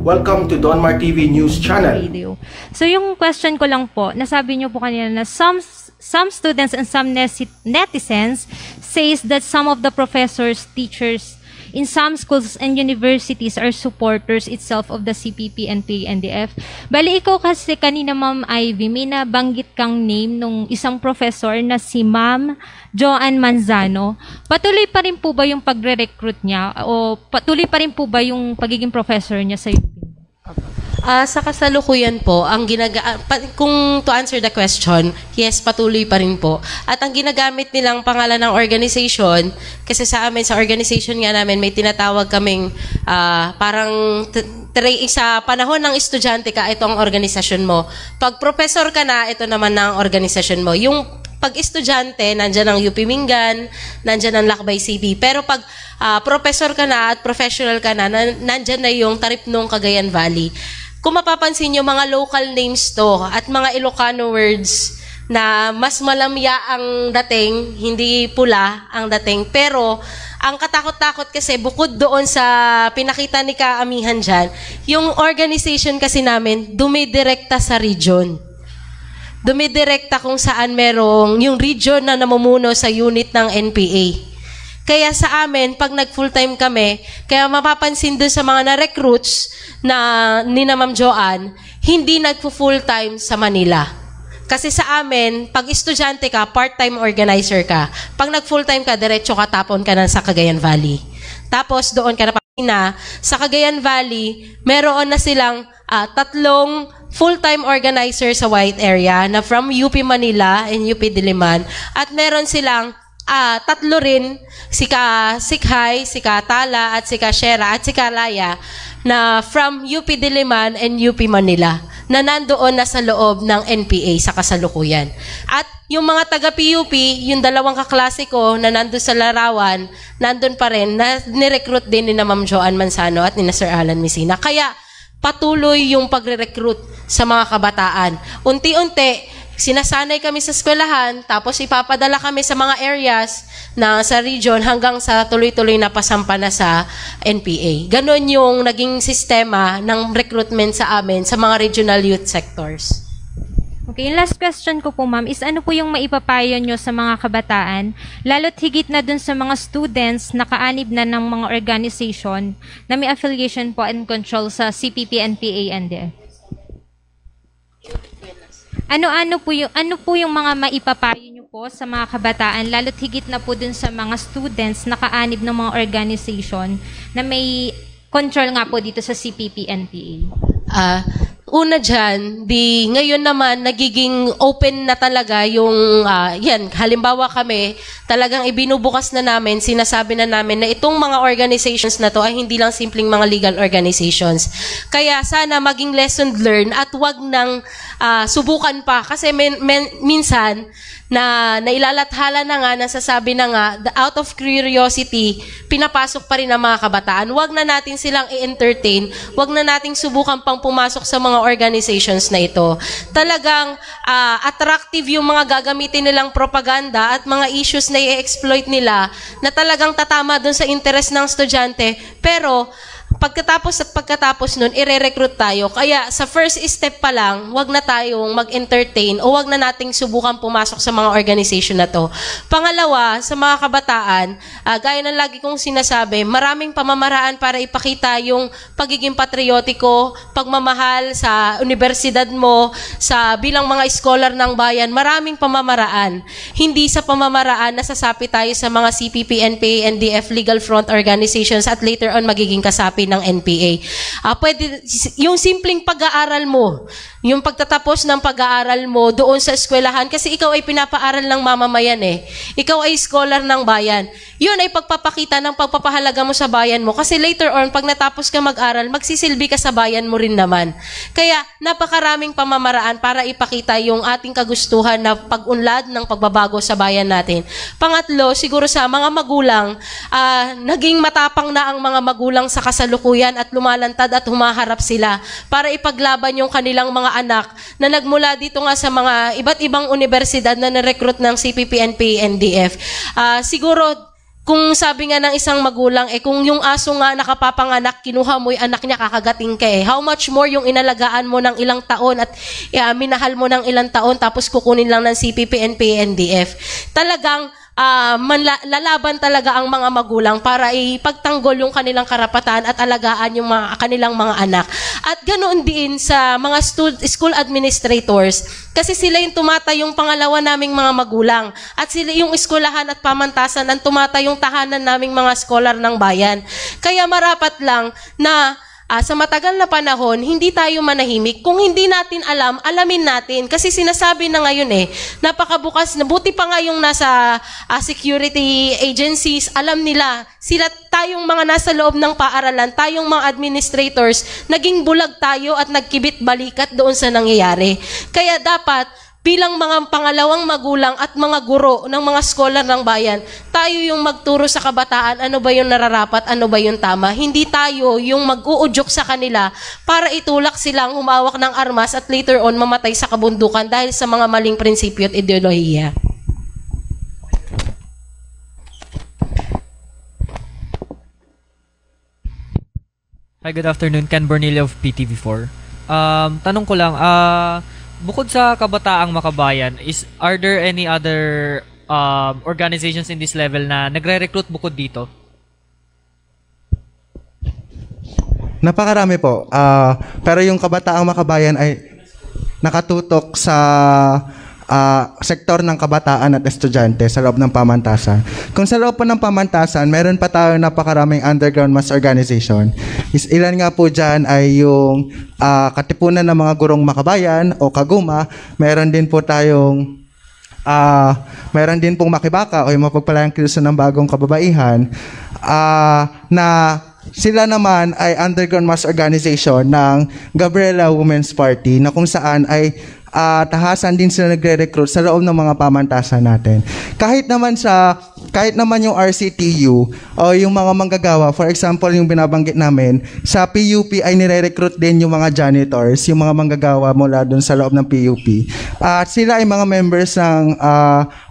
Welcome to Donmar TV News Channel. Video. So yung question ko lang po, nasabi niyo po kanina na some students and some netizens says that some of the professors, teachers in some schools and universities are supporters itself of the CPP and PNDF. Bali, ikaw kasi kanina, Ma'am Ivy, may nabanggit kang name nung isang professor na si Ma'am Joanne Manzano. Patuloy pa rin po ba yung pagre-recruit niya o patuloy pa rin po ba yung pagiging professor niya sa UP? Sa kasalukuyan po, kung to answer the question, yes, patuloy pa rin po. At ang ginagamit nilang pangalan ng organization, kasi sa amin, sa organization nga namin, may tinatawag kaming parang sa panahon ng estudyante ka, ito ang organisasyon mo. Pag professor ka na, ito naman ang organisasyon mo. Yung pag-estudyante, nandyan ang UP Mingan, nandyan ang Lakbay CP. Pero pag professor ka na at professional ka na, nandyan na yung Taripnong Cagayan Valley. Kung mapapansin nyo, mga local names to at mga Ilocano words na mas malamya ang dating, hindi pula ang dating. Pero ang katakot-takot kasi bukod doon sa pinakita ni Kaamihan dyan, yung organization kasi namin dumidirekta sa region. Dumidirekta kung saan merong yung region na namumuno sa unit ng NPA. Kaya sa amin, pag nag-full-time kami, kaya mapapansin doon sa mga na-recruits na ni na Ma'am Joanne, hindi nag-full-time sa Manila. Kasi sa amin, pag estudyante ka, part-time organizer ka. Pag nag-full-time ka, diretso ka, tapon ka na sa Cagayan Valley. Tapos doon ka na sa Cagayan Valley, meron na silang 3 full-time organizer sa White Area na from UP Manila and UP Diliman. At meron silang 3 rin, si Sikhay, si Tala, at si Shera, at si Laya, na from UP Diliman and UP Manila, na nandoon na sa loob ng NPA sa kasalukuyan. At yung mga taga-PUP, yung 2 kaklase ko na nandun sa Larawan, nandun pa rin, na nirecruit din ni na Ma'am Joanne Manzano at ni na Sir Alan Messina. Kaya patuloy yung pagre-recruit sa mga kabataan. Unti-unti, sinasanay kami sa eskwelahan, tapos ipapadala kami sa mga areas na sa region hanggang sa tuloy-tuloy na pasampa na sa NPA. Ganon yung naging sistema ng recruitment sa amin sa mga regional youth sectors. Okay, yung last question ko po, Ma'am, is ano po yung maipapayo nyo sa mga kabataan, lalo't higit na dun sa mga students na kaanib na ng mga organization na may affiliation po and control sa CPP and PANDF? Ano po yung mga maipapayo nyo po sa mga kabataan, lalo't higit na po dun sa mga students na kaanib ng mga organization na may control nga po dito sa CPP and PA? Una dyan, ngayon naman, nagiging open na talaga yung, halimbawa kami, talagang ibinubukas na namin, sinasabi na namin na itong mga organizations na to ay hindi lang simpleng mga legal organizations. Kaya sana maging lesson learned at wag nang subukan pa. Kasi minsan, na nailalathala na nga, nasasabi na nga, out of curiosity, pinapasok pa rin ang mga kabataan. Wag na natin silang i-entertain, wag na nating subukan pang pumasok sa mga organizations na ito. Talagang attractive yung mga gagamitin nilang propaganda at mga issues na i-exploit nila na talagang tatama dun sa interest ng estudyante, pero pagkatapos nun, ire-recruit tayo. Kaya sa first step pa lang, wag na tayong mag-entertain o wag na nating subukan pumasok sa mga organization na to. Pangalawa, sa mga kabataan, gaya ng lagi kong sinasabi, maraming pamamaraan para ipakita yung pagiging patriotiko, pagmamahal sa universidad mo, sa bilang mga scholar ng bayan, maraming pamamaraan. Hindi sa pamamaraan na sasapi tayo sa mga CPP, NPA, NDF, legal front organizations at later on magiging kasapi ng NPA. Pwede, yung simpleng pag-aaral mo, yung pagtatapos ng pag-aaral mo doon sa eskwelahan, kasi ikaw ay pinapaaral ng mamamayan eh. Ikaw ay scholar ng bayan. Yun ay pagpapakita ng pagpapahalaga mo sa bayan mo. Kasi later on, pag natapos ka mag-aral, magsisilbi ka sa bayan mo rin naman. Kaya, napakaraming pamamaraan para ipakita yung ating kagustuhan na pag-unlad ng pagbabago sa bayan natin. Pangatlo, siguro sa mga magulang, naging matapang na ang mga magulang sa kasalukuyan at lumalantad at humaharap sila para ipaglaban yung kanilang mga anak na nagmula dito nga sa mga iba't ibang universidad na na-recruit ng CPP, NPA, NDF. Siguro, kung sabi nga ng isang magulang, kung yung aso nga nakapapanganak, kinuha mo yung anak niya, kakagating ka How much more yung inalagaan mo ng ilang taon at minahal mo ng ilang taon tapos kukunin lang ng CPP, NPA, NDF. Talagang lalaban talaga ang mga magulang para ipagtanggol yung kanilang karapatan at alagaan yung kanilang mga anak. At ganoon din sa mga school administrators, kasi sila yung tumatayong pangalawa naming mga magulang. At sila yung eskwelahan at pamantasan ang tumatayong tahanan naming mga scholar ng bayan. Kaya marapat lang na sa matagal na panahon, hindi tayo manahimik. Kung hindi natin alam, alamin natin. Kasi sinasabi na ngayon napakabukas, buti pa nga yung nasa security agencies, alam nila, sila tayong mga nasa loob ng paaralan, tayong mga administrators, naging bulag tayo at nagkibit balikat doon sa nangyayari. Kaya dapat, bilang mga pangalawang magulang at mga guro ng mga scholar ng bayan, tayo yung magturo sa kabataan ano ba yung nararapat, ano ba yung tama. Hindi tayo yung mag-uudyok sa kanila para itulak silang humawak ng armas at later on mamatay sa kabundukan dahil sa mga maling prinsipyo at ideolohiya. Hi, good afternoon. Ken Bornilio of PTV4. Tanong ko lang, bukod sa Kabataang Makabayan, are there any other organizations in this level na nagre-recruit bukod dito? Napakarami po. Pero yung Kabataang Makabayan ay nakatutok sa sektor ng kabataan at estudyante sa loob ng pamantasan. Kung sa loob po ng pamantasan, meron pa tayong napakaraming underground mass organization. Ilan nga po dyan ay yung Katipunan ng mga Gurong Makabayan o Kaguma. Meron din po tayong meron din pong Makibaka o yung Mapagpalayang Kilusan ng Bagong Kababaihan na sila naman ay underground mass organization ng Gabriela Women's Party na kung saan ay tahasan din sila nagre-recruit sa loob ng mga pamantasan natin. Kahit naman yung RCTU o yung mga manggagawa, for example, yung binabanggit namin, sa PUP ay nire-recruit din yung mga janitors, yung mga manggagawa mula dun sa loob ng PUP. At sila ay mga members ng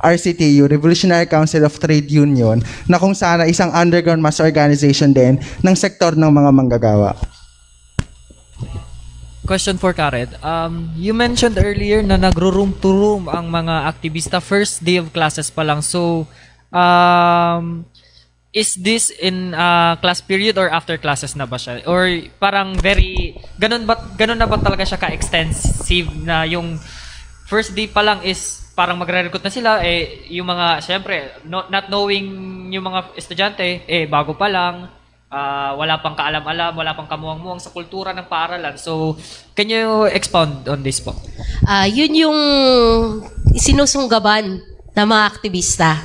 RCTU, Revolutionary Council of Trade Union, na kung saan isang underground mass organization din ng sektor ng mga manggagawa. Question for Karen. You mentioned earlier na nagro-room to room ang mga aktivista first day of classes pa lang. So, is this in class period or after classes na ba siya? Or parang ganun na ba talaga siya ka-extensive na yung first day pa lang is parang magre-recruit na sila, yung mga, syempre, not knowing yung mga estudyante, bago pa lang, wala pang kaalam-alam, wala pang kamuang-muang sa kultura ng paaralan. So, can you expound on this po? Yun yung sinusunggaban ng mga aktivista.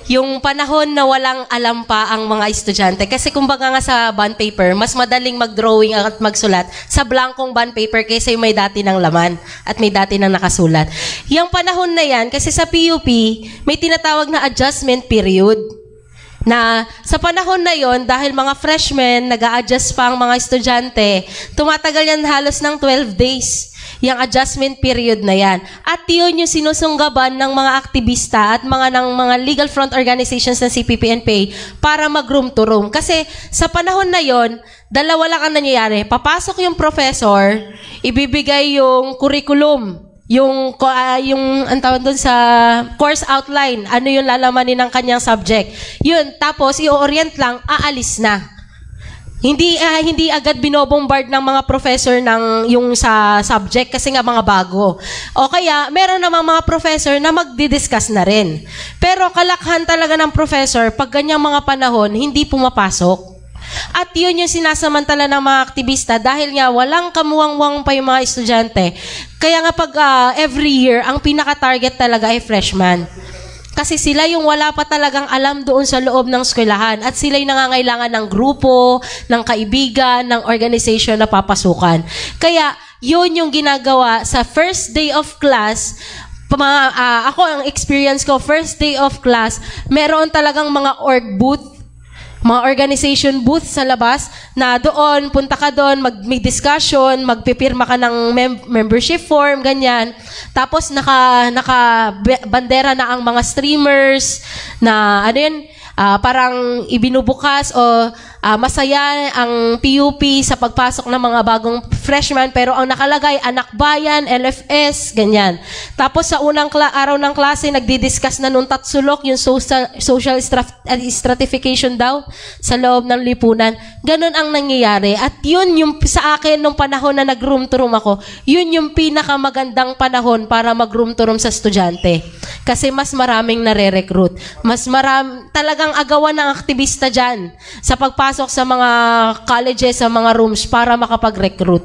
Yung panahon na walang alam pa ang mga estudyante. Kasi kumbaga nga sa bond paper, mas madaling mag-drawing at magsulat sa blankong bond paper kaysa yung may dati ng laman at may dati ng nakasulat. Yung panahon na yan, kasi sa PUP, may tinatawag na adjustment period. Na sa panahon na yon, dahil mga freshmen, nag-a-adjust pa ang mga estudyante, tumatagal yan halos ng 12 days, yung adjustment period na yan. At yun yung sinusunggaban ng mga aktivista at mga legal front organizations ng CPP-NPA para mag-room to room. Kasi sa panahon na yon, dalawa lang ang nangyayari. Papasok yung professor, ibibigay yung curriculum, yung ang tawag doon sa course outline, ano yung lalamanin ng kanyang subject. Yun, tapos i-orient lang, aalis na. Hindi agad binobombard ng mga professor ng yung sa subject kasi nga mga bago. O kaya meron namang mga professor na magdi-discuss na rin. Pero kalakhan talaga ng professor pag ganyang mga panahon hindi pumapasok. At yun yung sinasamantala ng mga aktivista dahil nga walang kamuwang-wang pa yung mga estudyante. Kaya nga pag every year, ang pinaka-target talaga ay freshman. Kasi sila yung wala pa talagang alam doon sa loob ng eskwelahan at sila yung nangangailangan ng grupo, ng kaibigan, ng organization na papasukan. Kaya yun yung ginagawa sa first day of class. Ako, ang experience ko, first day of class, meron talagang mga org booth, mga organization booth sa labas na doon, punta ka doon, may discussion, magpipirma ka ng membership form, ganyan. Tapos naka bandera na ang mga streamers na ano yun, parang ibinubukas o masaya ang PUP sa pagpasok ng mga bagong freshman, pero ang nakalagay, anak bayan, LFS, ganyan. Tapos sa unang araw ng klase, nagdi-discuss na nung tatsulok yung social stratification daw sa loob ng lipunan. Ganon ang nangyayari. At yun yung sa akin nung panahon na nag-room to room ako, yun yung pinakamagandang panahon para mag-room to room sa estudyante. Kasi mas maraming nare-recruit. Talagang agawan ng aktivista dyan sa pagpasok sa mga colleges, sa mga rooms para makapag-recruit.